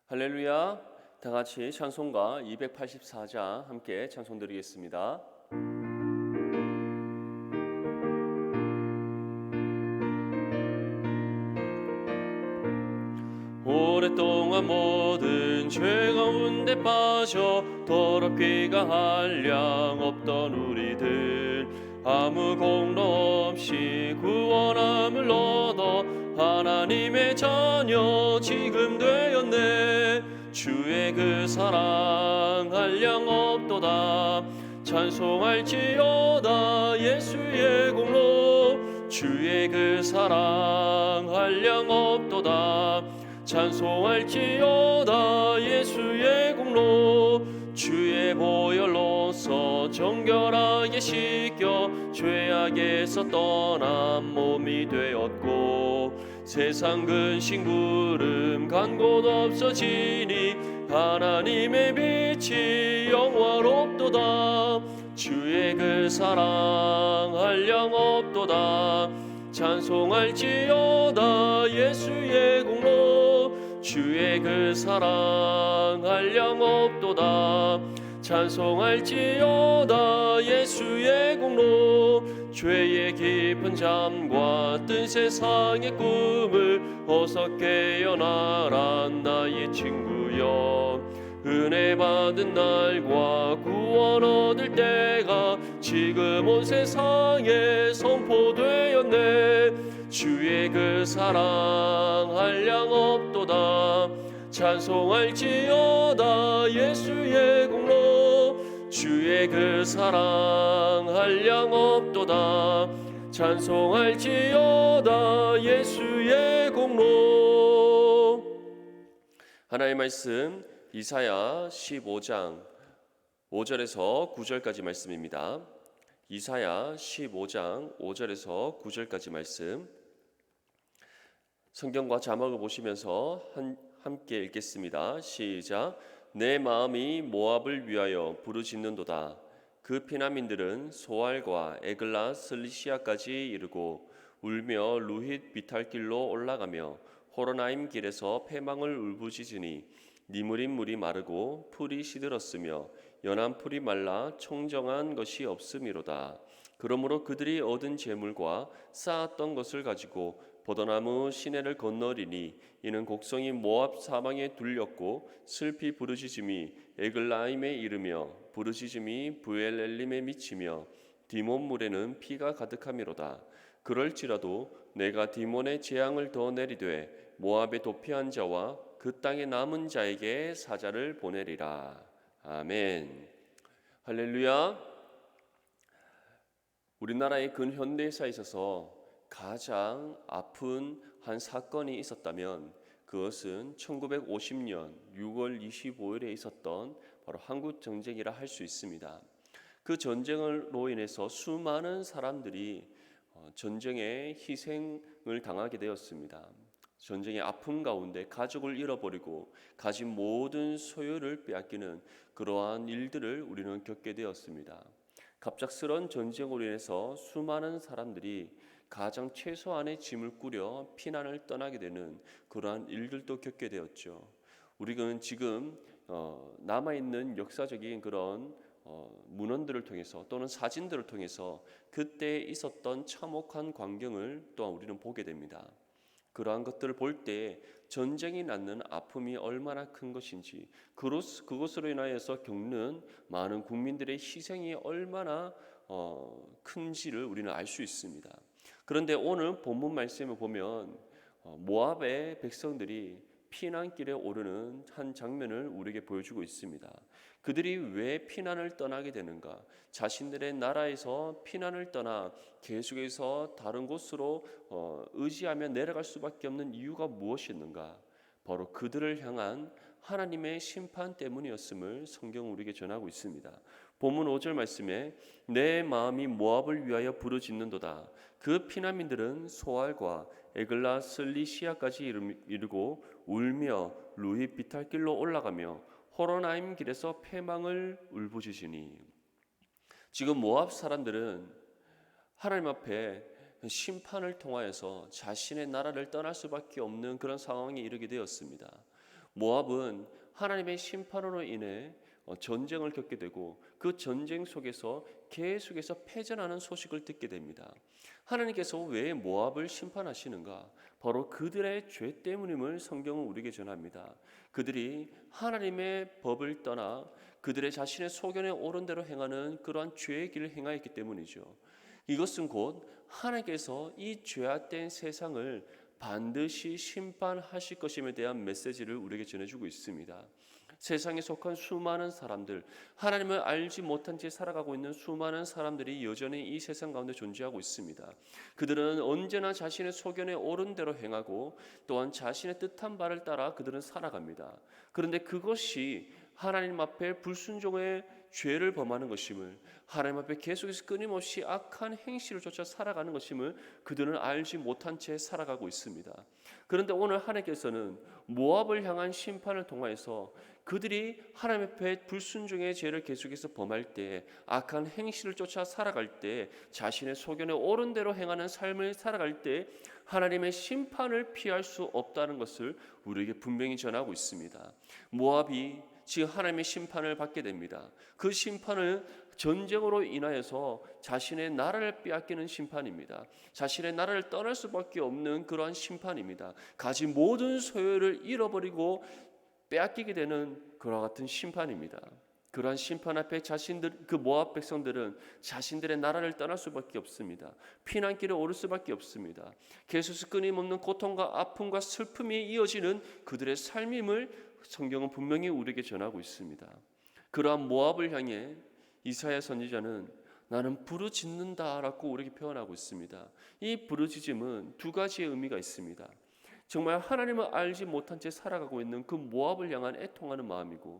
할렐루야. 다 같이 찬송가 284장 함께 찬송 드리겠습니다. 오랫동안 모든 죄 가운데 빠져 더럽기가 한량 없던 우리들 아무 공로 없이 구원함을 얻어 하나님의 자녀 지금 되었네. 주의 그 사랑 한량 없도다. 찬송할지어다 예수의 공로. 주의 그 사랑 한량 없도다. 찬송할지어다 예수의 공로. 주의 보혈로서 정결하게 씻겨 죄악에서 떠난 몸이 되었고 세상 근심 구름 간 곳 없어지니 하나님의 빛이 영화롭도다. 주의 그 사랑 한량 없도다. 찬송할지어다 예수의 공로. 주의 그 사랑 한량 없도다. 찬송할지어다 예수의 공로. 죄의 깊은 잠과 뜬 세상의 꿈을 어서 깨어나라 나의 친구여. 은혜 받은 날과 구원 얻을 때가 지금 온 세상에 선포되었네. 주의 그 사랑 한량 없도다. 찬송할지어다 예수의 공로. 주의 그 사랑 한량 없도다. 찬송할지어다 예수의 공로. 하나님의 말씀 이사야 15장 5절에서 9절까지 말씀입니다. 이사야 15장 5절에서 9절까지 말씀, 성경과 자막을 보시면서 함께 읽겠습니다. 시작. 내 마음이 모압을 위하여 부르짖는도다. 그 피난민들은 소알과 에글라 슬리시아까지 이르고 울며 루힛 비탈길로 올라가며 호로나임 길에서 패망을 울부짖으니 니무린 물이 마르고 풀이 시들었으며 연한 풀이 말라 청정한 것이 없음이로다. 그러므로 그들이 얻은 재물과 쌓았던 것을 가지고 포도나무 시내를 건너리니 이는 곡성이 모압 사방에 둘렸고 슬피 부르짖음이 에글라임에 이르며 부르짖음이 부엘엘림에 미치며 디몬 물에는 피가 가득함이로다. 그럴지라도 내가 디몬의 재앙을 더 내리되 모압에 도피한 자와 그 땅에 남은 자에게 사자를 보내리라. 아멘. 할렐루야. 우리나라의 근현대사에 있어서 가장 아픈 한 사건이 있었다면 그것은 1950년 6월 25일에 있었던 바로 한국전쟁이라 할 수 있습니다. 그 전쟁으로 인해서 수많은 사람들이 전쟁에 희생을 당하게 되었습니다. 전쟁의 아픔 가운데 가족을 잃어버리고 가진 모든 소유를 빼앗기는 그러한 일들을 우리는 겪게 되었습니다. 갑작스런 전쟁으로 인해서 수많은 사람들이 가장 최소한의 짐을 꾸려 피난을 떠나게 되는 그러한 일들도 겪게 되었죠. 우리는 지금 남아있는 역사적인 그런 문헌들을 통해서 또는 사진들을 통해서 그때 있었던 참혹한 광경을 또한 우리는 보게 됩니다. 그러한 것들을 볼 때 전쟁이 낳는 아픔이 얼마나 큰 것인지, 그것으로 인하여서 겪는 많은 국민들의 희생이 얼마나 큰지를 우리는 알 수 있습니다. 그런데 오늘 본문 말씀을 보면 모압의 백성들이 피난길에 오르는 한 장면을 우리에게 보여주고 있습니다. 그들이 왜 피난을 떠나게 되는가? 자신들의 나라에서 피난을 떠나 계속해서 다른 곳으로 의지하며 내려갈 수밖에 없는 이유가 무엇이었는가? 바로 그들을 향한 하나님의 심판 때문이었음을 성경은 우리에게 전하고 있습니다. 본문 5절 말씀에 내 마음이 모압을 위하여 부르짖는도다. 그 피난민들은 소알과 에글라 슬리시아까지 이르고 울며 루히 비탈길로 올라가며 호로나임 길에서 패망을 울부짖으니. 지금 모압 사람들은 하나님 앞에 심판을 통하여서 자신의 나라를 떠날 수밖에 없는 그런 상황에 이르게 되었습니다. 모압은 하나님의 심판으로 인해 전쟁을 겪게 되고 그 전쟁 속에서 계속해서 패전하는 소식을 듣게 됩니다. 하나님께서 왜 모압을 심판하시는가? 바로 그들의 죄 때문임을 성경은 우리에게 전합니다. 그들이 하나님의 법을 떠나 그들의 자신의 소견에 옳은 대로 행하는 그러한 죄의 길을 행하였기 때문이죠. 이것은 곧 하나님께서 이 죄악된 세상을 반드시 심판하실 것임에 대한 메시지를 우리에게 전해주고 있습니다. 세상에 속한 수많은 사람들, 하나님을 알지 못한 채 살아가고 있는 수많은 사람들이 여전히 이 세상 가운데 존재하고 있습니다. 그들은 언제나 자신의 소견에 옳은 대로 행하고 또한 자신의 뜻한 바를 따라 그들은 살아갑니다. 그런데 그것이 하나님 앞에 불순종의 죄를 범하는 것임을, 하나님 앞에 계속해서 끊임없이 악한 행실을 쫓아 살아가는 것임을 그들은 알지 못한 채 살아가고 있습니다. 그런데 오늘 하나님께서는 모압을 향한 심판을 통하여서 그들이 하나님 앞에 불순종의 죄를 계속해서 범할 때, 악한 행실을 쫓아 살아갈 때, 자신의 소견에 옳은 대로 행하는 삶을 살아갈 때 하나님의 심판을 피할 수 없다는 것을 우리에게 분명히 전하고 있습니다. 모압이 지금 하나님의 심판을 받게 됩니다. 그 심판은 전쟁으로 인하여서 자신의 나라를 빼앗기는 심판입니다. 자신의 나라를 떠날 수밖에 없는 그러한 심판입니다. 가진 모든 소유를 잃어버리고 빼앗기게 되는 그와 같은 심판입니다. 그러한 심판 앞에 그 모압 백성들은 자신들의 나라를 떠날 수밖에 없습니다. 피난길에 오를 수밖에 없습니다. 계속해서 끊임없는 고통과 아픔과 슬픔이 이어지는 그들의 삶임을 성경은 분명히 우리에게 전하고 있습니다. 그러한 모압을 향해 이사야 선지자는 나는 부르짖는다라고 우리에게 표현하고 있습니다. 이 부르짖음은 두 가지의 의미가 있습니다. 정말 하나님을 알지 못한 채 살아가고 있는 그 모압을 향한 애통하는 마음이고,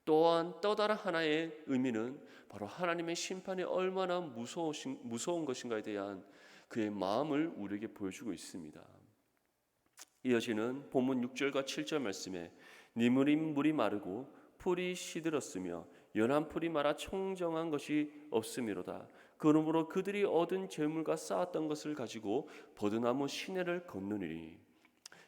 또한 또 다른 하나의 의미는 바로 하나님의 심판이 얼마나 무서운 것인가에 대한 그의 마음을 우리에게 보여주고 있습니다. 이어지는 본문 6절과 7절 말씀에 니무린 물이 마르고 풀이 시들었으며 연한 풀이 말아 청정한 것이 없음이로다. 그러므로 그들이 얻은 재물과 쌓았던 것을 가지고 버드나무 시내를 걷느니리.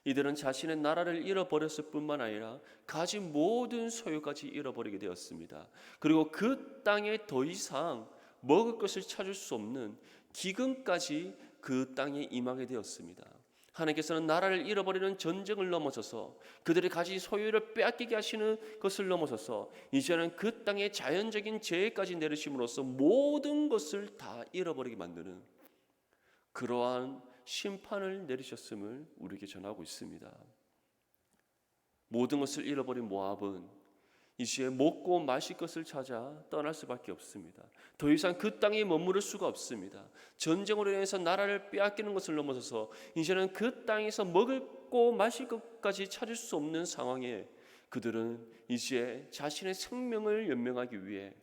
이들은 자신의 나라를 잃어버렸을 뿐만 아니라 가진 모든 소유까지 잃어버리게 되었습니다. 그리고 그 땅에 더 이상 먹을 것을 찾을 수 없는 기근까지 그 땅에 임하게 되었습니다. 하나님께서는 나라를 잃어버리는 전쟁을 넘어서서 그들이 가진 소유를 빼앗기게 하시는 것을 넘어서서 이제는 그 땅에 자연적인 재해까지 내리심으로써 모든 것을 다 잃어버리게 만드는 그러한 심판을 내리셨음을 우리에게 전하고 있습니다. 모든 것을 잃어버린 모압은 이제 먹고 마실 것을 찾아 떠날 수밖에 없습니다. 더 이상 그 땅에 머무를 수가 없습니다. 전쟁으로 인해서 나라를 빼앗기는 것을 넘어서서 이제는 그 땅에서 먹고 마실 것까지 찾을 수 없는 상황에 그들은 이제 자신의 생명을 연명하기 위해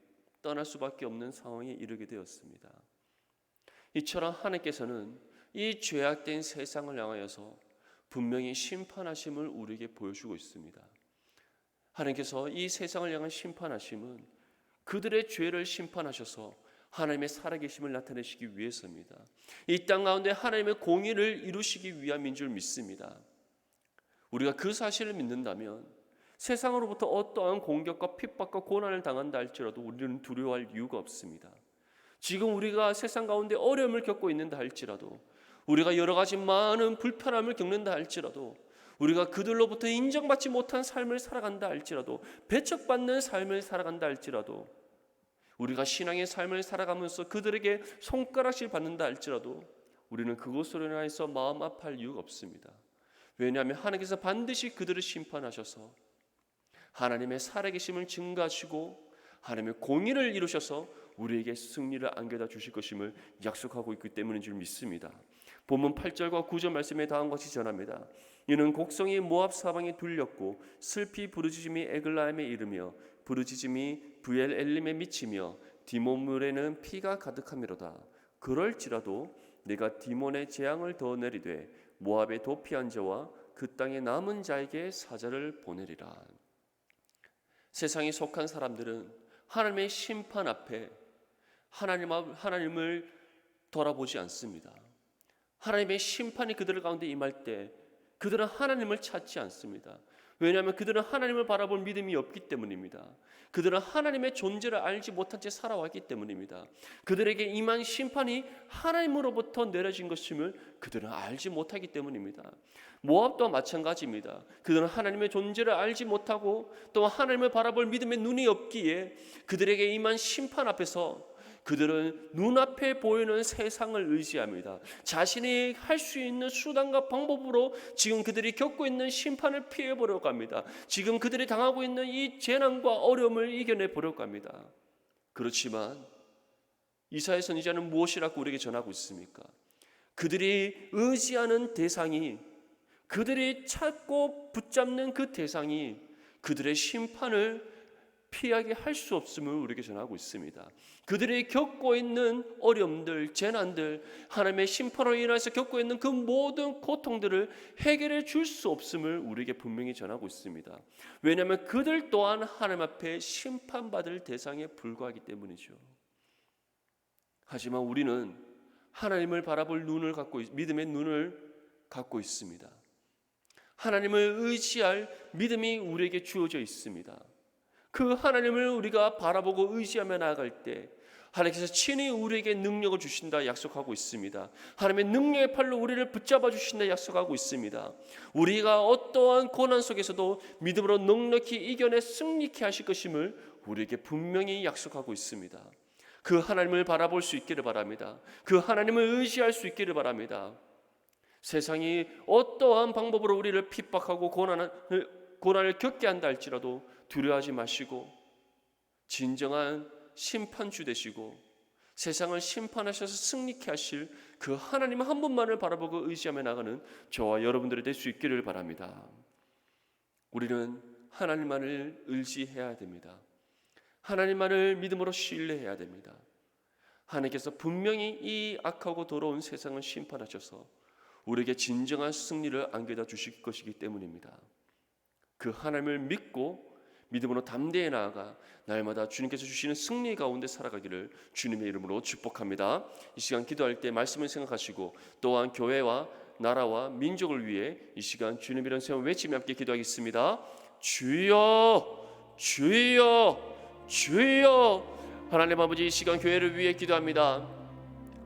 떠날 수밖에 없는 상황에 이르게 되었습니다. 이처럼 하나님께서는 이 죄악된 세상을 향하여서 분명히 심판하심을 우리에게 보여주고 있습니다. 하나님께서 이 세상을 향한 심판하심은 그들의 죄를 심판하셔서 하나님의 살아계심을 나타내시기 위해서입니다. 이 땅 가운데 하나님의 공의를 이루시기 위함인 줄 믿습니다. 우리가 그 사실을 믿는다면 세상으로부터 어떠한 공격과 핍박과 고난을 당한다 할지라도 우리는 두려워할 이유가 없습니다. 지금 우리가 세상 가운데 어려움을 겪고 있는다 할지라도, 우리가 여러 가지 많은 불편함을 겪는다 할지라도, 우리가 그들로부터 인정받지 못한 삶을 살아간다 할지라도, 배척받는 삶을 살아간다 할지라도, 우리가 신앙의 삶을 살아가면서 그들에게 손가락질 받는다 할지라도 우리는 그것으로 인해서 마음 아파할 이유가 없습니다. 왜냐하면 하나님께서 반드시 그들을 심판하셔서 하나님의 살아계심을 증거하시고 하나님의 공의를 이루셔서 우리에게 승리를 안겨다 주실 것임을 약속하고 있기 때문인 줄 믿습니다. 본문 8절과 9절 말씀에 다음과 같이 전합니다. 이는 곡성이 모압 사방에 둘렸고 슬피 부르짖음이 에글라임에 이르며 부르짖음이 브엘 엘림에 미치며 디몬물에는 피가 가득함이로다. 그럴지라도 내가 디몬의 재앙을 더 내리되 모압의 도피한 자와 그 땅에 남은 자에게 사자를 보내리라. 세상에 속한 사람들은 하나님의 심판 앞에 하나님을 돌아보지 않습니다. 하나님의 심판이 그들 가운데 임할 때 그들은 하나님을 찾지 않습니다. 왜냐하면 그들은 하나님을 바라볼 믿음이 없기 때문입니다. 그들은 하나님의 존재를 알지 못한 채 살아왔기 때문입니다. 그들에게 임한 심판이 하나님으로부터 내려진 것임을 그들은 알지 못하기 때문입니다. 모압도 마찬가지입니다. 그들은 하나님의 존재를 알지 못하고 또 하나님을 바라볼 믿음의 눈이 없기에 그들에게 임한 심판 앞에서 그들은 눈앞에 보이는 세상을 의지합니다. 자신이 할 수 있는 수단과 방법으로 지금 그들이 겪고 있는 심판을 피해보려고 합니다. 지금 그들이 당하고 있는 이 재난과 어려움을 이겨내보려고 합니다. 그렇지만 이사야 선지자는 무엇이라고 우리에게 전하고 있습니까? 그들이 의지하는 대상이, 그들이 찾고 붙잡는 그 대상이 그들의 심판을 피하게 할 수 없음을 우리에게 전하고 있습니다. 그들이 겪고 있는 어려움들, 재난들, 하나님의 심판으로 인해서 겪고 있는 그 모든 고통들을 해결해 줄 수 없음을 우리에게 분명히 전하고 있습니다. 왜냐하면 그들 또한 하나님 앞에 심판받을 대상에 불과하기 때문이죠. 하지만 우리는 하나님을 바라볼 눈을 갖고, 믿음의 눈을 갖고 있습니다. 하나님을 의지할 믿음이 우리에게 주어져 있습니다. 그 하나님을 우리가 바라보고 의지하며 나아갈 때 하나님께서 친히 우리에게 능력을 주신다 약속하고 있습니다. 하나님의 능력의 팔로 우리를 붙잡아 주신다 약속하고 있습니다. 우리가 어떠한 고난 속에서도 믿음으로 넉넉히 이겨내 승리케 하실 것임을 우리에게 분명히 약속하고 있습니다. 그 하나님을 바라볼 수 있기를 바랍니다. 그 하나님을 의지할 수 있기를 바랍니다. 세상이 어떠한 방법으로 우리를 핍박하고 고난을 겪게 한다 할지라도 두려워하지 마시고 진정한 심판주 되시고 세상을 심판하셔서 승리케 하실 그 하나님 한 분만을 바라보고 의지하며 나가는 저와 여러분들이 될 수 있기를 바랍니다. 우리는 하나님만을 의지해야 됩니다. 하나님만을 믿음으로 신뢰해야 됩니다. 하나님께서 분명히 이 악하고 더러운 세상을 심판하셔서 우리에게 진정한 승리를 안겨다 주실 것이기 때문입니다. 그 하나님을 믿고 믿음으로 담대히 나아가 날마다 주님께서 주시는 승리 가운데 살아가기를 주님의 이름으로 축복합니다. 이 시간 기도할 때 말씀을 생각하시고 또한 교회와 나라와 민족을 위해 이 시간 주님 이름 세워 외치며 함께 기도하겠습니다. 주여 주여 주여. 하나님 아버지, 이 시간 교회를 위해 기도합니다.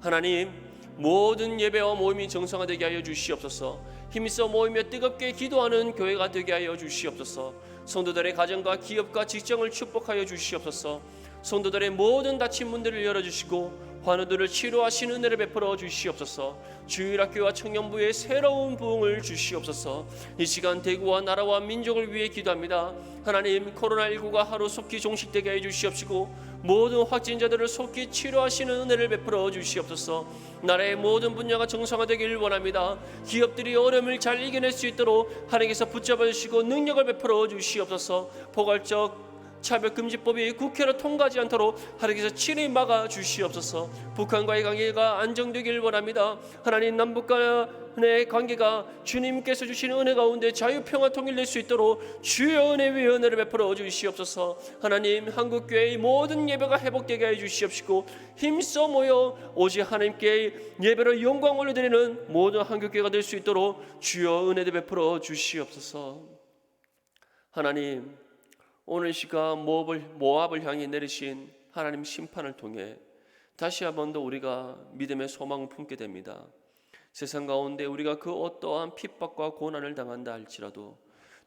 하나님, 모든 예배와 모임이 정상화되게 하여 주시옵소서. 힘써 모이며 뜨겁게 기도하는 교회가 되게 하여 주시옵소서. 성도들의 가정과 기업과 직장을 축복하여 주시옵소서. 성도들의 모든 닫힌 문들을 열어주시고 환우들을 치료하시는 은혜를 베풀어 주시옵소서. 주일학교와 청년부의 새로운 부흥을 주시옵소서. 이 시간 대구와 나라와 민족을 위해 기도합니다. 하나님, 코로나19가 하루속히 종식되게 해 주시옵시고 모든 확진자들을 속히 치료하시는 은혜를 베풀어 주시옵소서. 나라의 모든 분야가 정상화되기를 원합니다. 기업들이 어려움을 잘 이겨낼 수 있도록 하나님께서 붙잡아 주시고 능력을 베풀어 주시옵소서. 포괄적 차별금지법이 국회로 통과하지 않도록 하나님께서 친히 막아 주시옵소서. 북한과의 관계가 안정되기를 원합니다. 하나님, 남북 간의 관계가 주님께서 주시는 은혜 가운데 자유평화 통일될 수 있도록 주여 은혜 위에 은혜를 베풀어 주시옵소서. 하나님, 한국교회의 모든 예배가 회복되게 해 주시옵시고 힘써 모여 오직 하나님께 예배로 영광 올려드리는 모든 한국교회가 될 수 있도록 주여 은혜를 베풀어 주시옵소서. 하나님, 오늘 시간 모압을 향해 내리신 하나님 심판을 통해 다시 한 번 더 우리가 믿음의 소망을 품게 됩니다. 세상 가운데 우리가 그 어떠한 핍박과 고난을 당한다 할지라도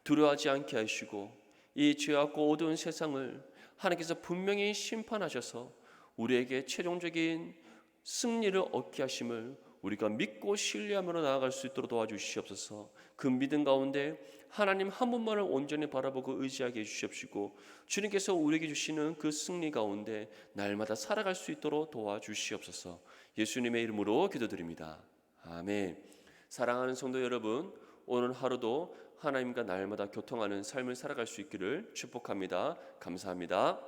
두려워하지 않게 하시고 이 죄악고 어두운 세상을 하나님께서 분명히 심판하셔서 우리에게 최종적인 승리를 얻게 하심을 우리가 믿고 신뢰하며 나아갈 수 있도록 도와주시옵소서. 그 믿음 가운데 하나님 한 분만을 온전히 바라보고 의지하게 해주시옵시고 주님께서 우리에게 주시는 그 승리 가운데 날마다 살아갈 수 있도록 도와주시옵소서. 예수님의 이름으로 기도드립니다. 아멘. 사랑하는 성도 여러분, 오늘 하루도 하나님과 날마다 교통하는 삶을 살아갈 수 있기를 축복합니다. 감사합니다.